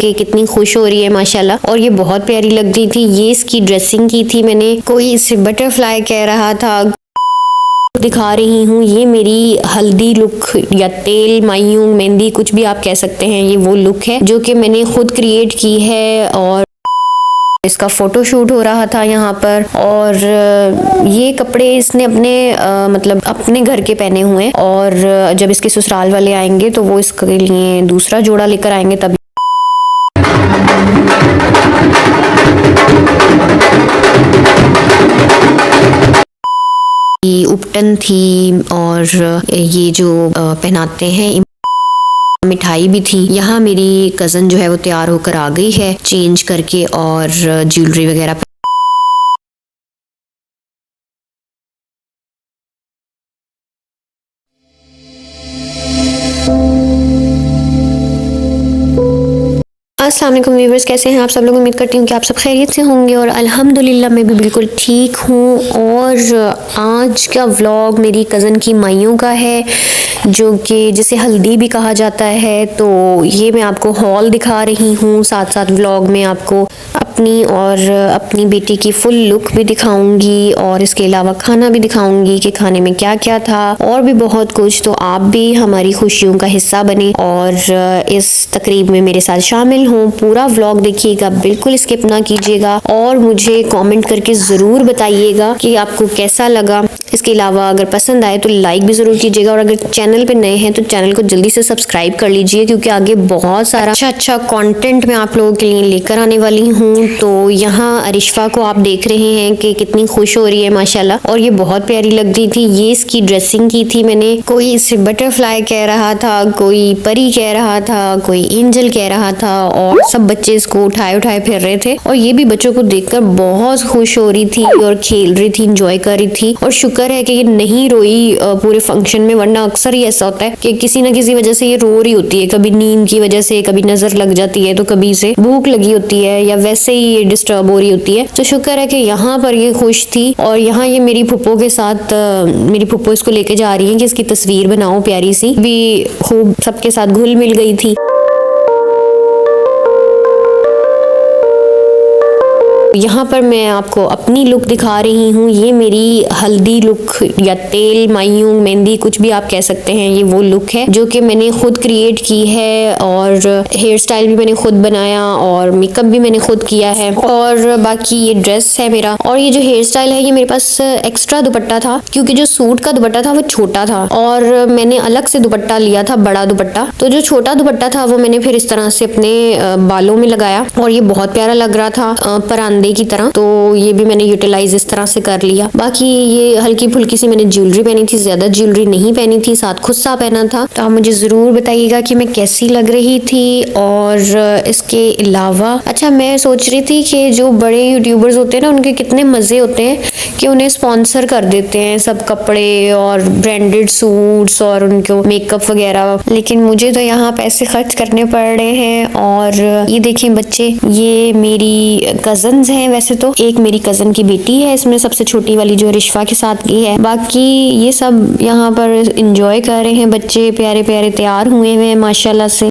कि कितनी खुश हो रही है माशाल्लाह, और ये बहुत प्यारी लग रही थी। ये इसकी ड्रेसिंग की थी मैंने, कोई इसे बटरफ्लाई कह रहा था। दिखा रही हूँ ये मेरी हल्दी लुक या तेल मायूं मेहंदी कुछ भी आप कह सकते हैं, ये वो लुक है जो कि मैंने खुद क्रिएट की है। और इसका फोटो शूट हो रहा था यहाँ पर, और ये कपड़े इसने अपने मतलब अपने घर के पहने हुए हैं, और जब इसके ससुराल वाले आएंगे तो वो इसके लिए दूसरा जोड़ा लेकर आएंगे तब। उपटन थी, और ये जो पहनाते हैं मिठाई भी थी। यहाँ मेरी कज़न जो है वो तैयार होकर आ गई है चेंज करके, और ज्वेलरी वगैरह। अस्सलाम वालेकुम व्यूअर्स, कैसे हैं आप सब लोग। उम्मीद करती हूँ कि आप सब खैरियत से होंगे, और अल्हम्दुलिल्लाह मैं भी बिल्कुल ठीक हूँ। और आज का व्लॉग मेरी कज़न की माइयों का है, जो कि जिसे हल्दी भी कहा जाता है। तो ये मैं आपको हॉल दिखा रही हूँ, साथ साथ व्लॉग में आपको अपनी और अपनी बेटी की फुल लुक भी दिखाऊंगी, और इसके अलावा खाना भी दिखाऊंगी कि खाने में क्या क्या था, और भी बहुत कुछ। तो आप भी हमारी खुशियों का हिस्सा बने और इस तकरीब में मेरे साथ शामिल हों। पूरा व्लॉग देखिएगा, बिल्कुल स्किप ना कीजिएगा, और मुझे कमेंट करके ज़रूर बताइएगा कि आपको कैसा लगा। इसके अलावा अगर पसंद आए तो लाइक भी ज़रूर कीजिएगा, और अगर चैनल पे नए हैं तो चैनल को जल्दी से सब्सक्राइब कर लीजिए, क्योंकि आगे बहुत सारा अच्छा कंटेंट मैं आप लोगों के लिए लेकर आने वाली हूँ। तो यहाँ अरिशफा को आप देख रहे हैं कि कितनी खुश हो रही है माशाल्लाह, और ये बहुत प्यारी लग रही थी। ये इसकी ड्रेसिंग की थी मैंने, कोई इसे बटरफ्लाई कह रहा था, कोई परी कह रहा था, कोई एंजल कह रहा था, और सब बच्चे इसको उठाए उठाए फिर रहे थे। और ये भी बच्चों को देखकर बहुत खुश हो रही थी और खेल रही थी, इंजॉय कर रही थी। और शुक्र है कि ये नहीं रोई पूरे फंक्शन में, वरना अक्सर ही ऐसा होता है कि किसी न किसी वजह से ये रो रही होती है, कभी नींद की वजह से, कभी नजर लग जाती है, तो कभी से भूख लगी होती है, या वैसे ही ये डिस्टर्ब हो रही होती है। तो शुक्र है कि यहाँ पर ये खुश थी। और यहाँ ये मेरी फुप्पो के साथ मेरी फुप्पो इसको लेके जा रही है कि इसकी तस्वीर बनाओ प्यारी सी, भी खूब सबके साथ घुल मिल गई थी। यहाँ पर मैं आपको अपनी लुक दिखा रही हूँ, ये मेरी हल्दी लुक या तेल मायूं मेहंदी कुछ भी आप कह सकते हैं, ये वो लुक है जो कि मैंने खुद क्रिएट की है। और हेयर स्टाइल भी मैंने खुद बनाया, और मेकअप भी मैंने खुद किया है, और बाकी ये ड्रेस है मेरा। और ये जो हेयर स्टाइल है, ये मेरे पास एक्स्ट्रा दुपट्टा था, क्योंकि जो सूट का दुपट्टा था वो छोटा था, और मैंने अलग से दुपट्टा लिया था, बड़ा दुपट्टा। तो जो छोटा दुपट्टा था वो मैंने फिर इस तरह से अपने बालों में लगाया, और ये बहुत प्यारा लग रहा था परांदे की तरह। तो ये भी मैंने यूटिलाइज इस तरह से कर लिया। बाकी ये हल्की फुल्की सी मैंने ज्वेलरी पहनी थी, ज्यादा ज्वेलरी नहीं पहनी थी, साथ खुस्सा पहना था। तो आप मुझे जरूर बताइएगा कि मैं कैसी लग रही थी। और इसके अलावा अच्छा, मैं सोच रही थी कि जो बड़े यूट्यूबर्स होते हैं ना, उनके कितने मजे होते हैं कि उन्हें स्पॉन्सर कर देते हैं सब कपड़े और ब्रांडेड सूट्स और उनको मेकअप वगैरह, लेकिन मुझे तो यहाँ पैसे खर्च करने पड़ रहे हैं। और ये देखिए बच्चे, ये मेरी कजन्स हैं। वैसे तो एक मेरी कजन की बेटी है इसमें, सबसे छोटी वाली जो रिश्वा के साथ की है। बाकी ये सब यहाँ पर एंजॉय कर रहे हैं बच्चे, प्यारे प्यारे तैयार हुए हैं माशाल्लाह से।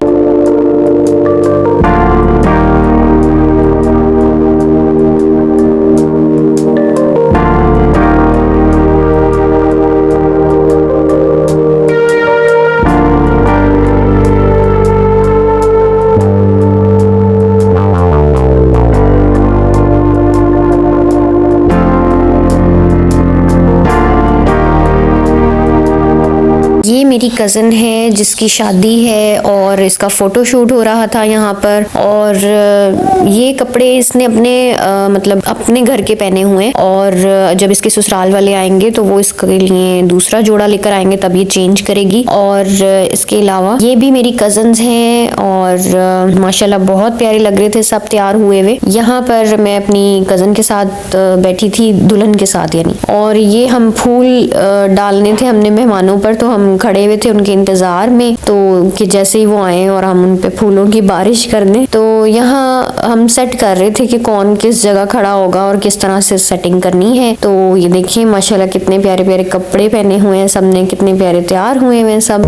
ये मेरी कज़न है जिसकी शादी है, और इसका फ़ोटो शूट हो रहा था यहाँ पर। और ये कपड़े इसने अपने मतलब अपने घर के पहने हुए हैं, और जब इसके ससुराल वाले आएंगे तो वो इसके लिए दूसरा जोड़ा लेकर आएंगे, तब ये चेंज करेगी। और इसके अलावा ये भी मेरी कज़न्स हैं, और माशाल्लाह बहुत प्यारे लग रहे थे सब तैयार हुए हुए। यहाँ पर मैं अपनी कज़न के साथ बैठी थी, दुल्हन के साथ यानी। और ये हम फूल डालने थे हमने मेहमानों पर, तो हम खड़े हुए थे उनके इंतजार में, तो कि जैसे ही वो आए और हम उन पे फूलों की बारिश कर दें। तो यहाँ हम सेट कर रहे थे कि कौन किस जगह खड़ा होगा और किस तरह से सेटिंग करनी है। तो ये देखिए माशाल्लाह कितने प्यारे प्यारे कपड़े पहने हुए हैं सबने, कितने प्यारे तैयार हुए हैं सब।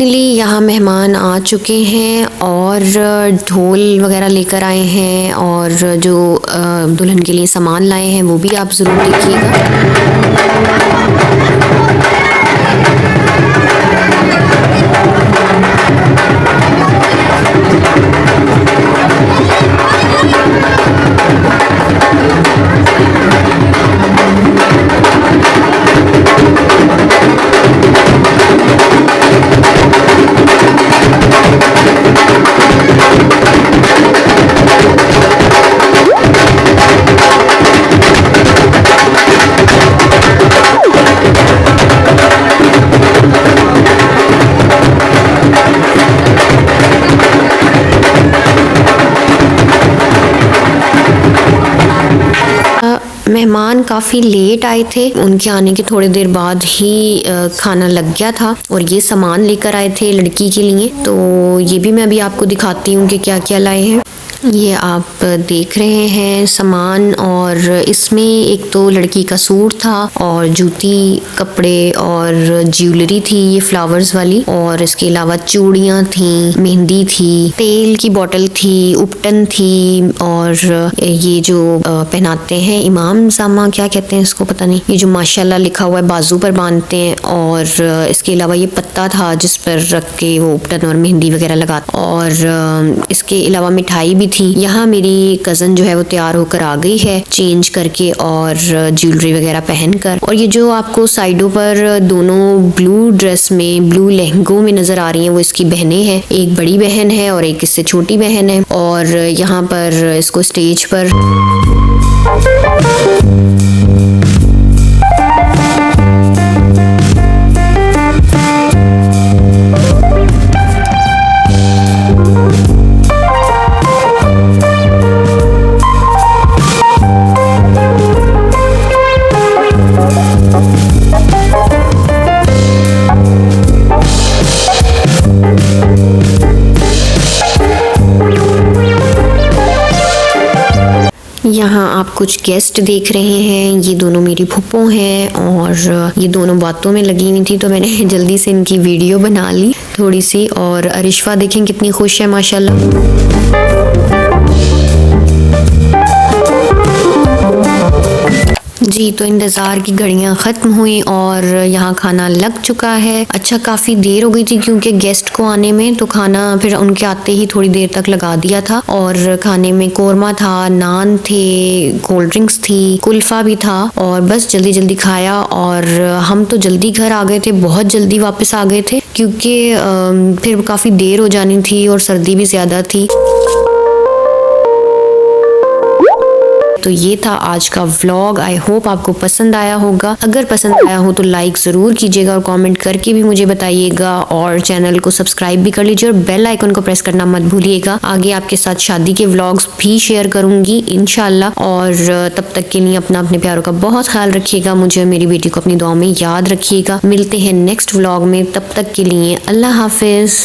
फाइनली यहाँ मेहमान आ चुके हैं और ढोल वगैरह लेकर आए हैं और जो दुल्हन के लिए सामान लाए हैं वो भी आप ज़रूर देखिएगा। मेहमान काफ़ी लेट आए थे, उनके आने के थोड़ी देर बाद ही खाना लग गया था और ये सामान लेकर आए थे लड़की के लिए। तो ये भी मैं अभी आपको दिखाती हूँ कि क्या क्या लाए हैं। ये आप देख रहे हैं सामान, और इसमें एक तो लड़की का सूट था और जूती, कपड़े और ज्वेलरी थी ये फ्लावर्स वाली, और इसके अलावा चूड़ियाँ थी, मेहंदी थी, तेल की बोतल थी, उपटन थी, और ये जो पहनाते हैं इमाम जामा, क्या कहते हैं इसको पता नहीं, ये जो माशाल्लाह लिखा हुआ है बाजू पर बांधते हैं, और इसके अलावा ये पत्ता था जिस पर रख के वो उपटन और मेहंदी वगैरह लगाते, और इसके अलावा मिठाई भी थी। यहाँ मेरी कज़न जो है वो तैयार होकर आ गई है चेंज करके और ज्वेलरी वगैरह पहनकर। और ये जो आपको साइडों पर दोनों ब्लू ड्रेस में, ब्लू लहंगों में नजर आ रही हैं वो इसकी बहनें हैं, एक बड़ी बहन है और एक इससे छोटी बहन है। और यहाँ पर इसको स्टेज पर यहाँ आप कुछ गेस्ट देख रहे हैं, ये दोनों मेरी फूफो हैं और ये दोनों बातों में लगी हुई थी तो मैंने जल्दी से इनकी वीडियो बना ली थोड़ी सी। और अरिशवा देखें कितनी खुश है माशाल्लाह। जी तो इंतज़ार की घड़ियां ख़त्म हुई और यहाँ खाना लग चुका है। अच्छा काफ़ी देर हो गई थी क्योंकि गेस्ट को आने में, तो खाना फिर उनके आते ही थोड़ी देर तक लगा दिया था। और खाने में कोरमा था, नान थे, कोल्ड ड्रिंक्स थी, कुल्फ़ा भी था, और बस जल्दी जल्दी खाया। और हम तो जल्दी घर आ गए थे, बहुत जल्दी वापस आ गए थे क्योंकि फिर काफ़ी देर हो जानी थी और सर्दी भी ज़्यादा थी। तो ये था आज का व्लॉग। आई होप आपको पसंद आया होगा। अगर पसंद आया हो तो लाइक ज़रूर कीजिएगा और कमेंट करके भी मुझे बताइएगा, और चैनल को सब्सक्राइब भी कर लीजिए और बेल आइकन को प्रेस करना मत भूलिएगा। आगे आपके साथ शादी के व्लॉग्स भी शेयर करूंगी इंशाल्लाह। और तब तक के लिए अपने प्यारों का बहुत ख्याल रखिएगा। मुझे और मेरी बेटी को अपनी दुआ में याद रखिएगा। मिलते हैं नेक्स्ट व्लॉग में, तब तक के लिए अल्लाह हाफिज़।